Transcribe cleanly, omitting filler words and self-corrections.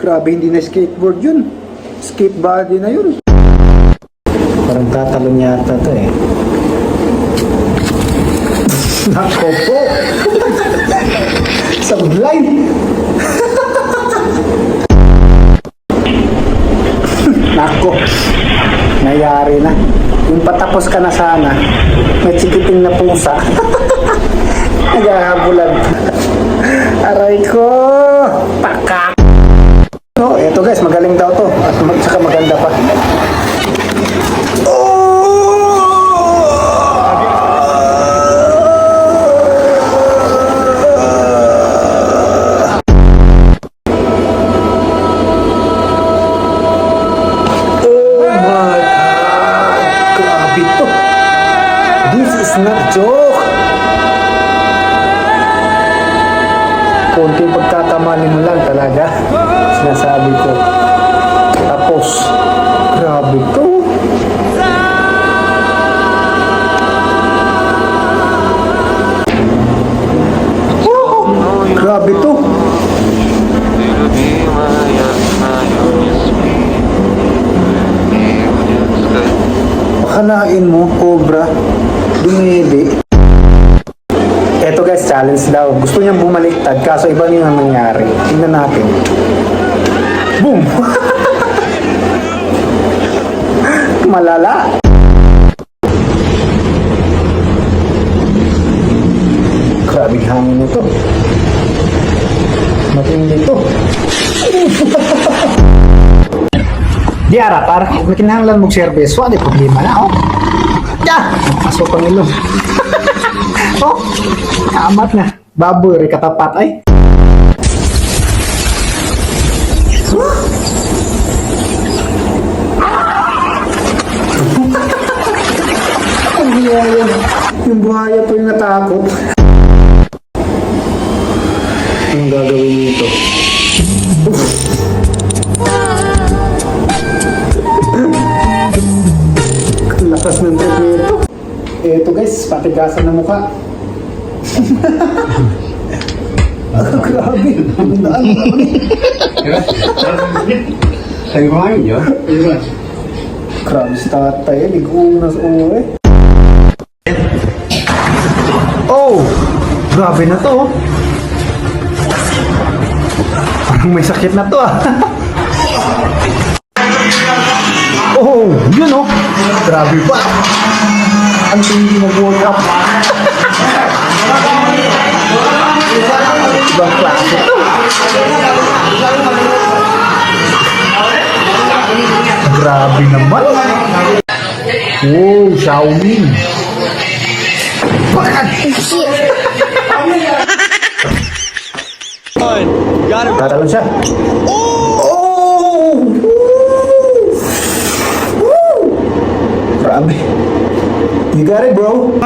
Grabe, hindi na skateboard yun. Skate body na yun. Parang tatalon yata to eh. Nako po. Sablay. Nako. Nayari na. Yung patapos ka na sana, may chikiting na pusa. Naghahabulan. Aray ko. Pakak. No, eto guys, magaling daw to. At saka maganda pa. Not joke. Konting pagkakamali mo lang talaga. Sinasabi ko. Tapos, grabe to. Grabe to. Pakalain mo, Cobra. Dumili. Eto guys, challenge daw. Gusto niyang bumaliktad, kaso iba yung nangyari. Tingnan natin. Boom! Malala. Grabing hangin nito. Matindi to. Di aratar, kung kinahanglan mong service, wala problema na, oh. Ya! Pasok ang ilong. Oh, amat na. Baboy, rin katapat ay. Ang buhaya. Yung buhaya po yung natakot. Anong gagawin nito? Lakas ng trip nito. Eto guys, patigasan na mukha. Grabe. Sabi ko ngayon yun? Grabe si tatay. Ligo na sa uwi. Oh! Grabe na to. Parang may sakit na to ah. Oh! Yun oh! Grabe pa. Ang hindi mag-work up. Ibang klase to. Grabe naman. Oh, Xiaomi. Tatalon siya. Oh! Grabe. You got it, bro.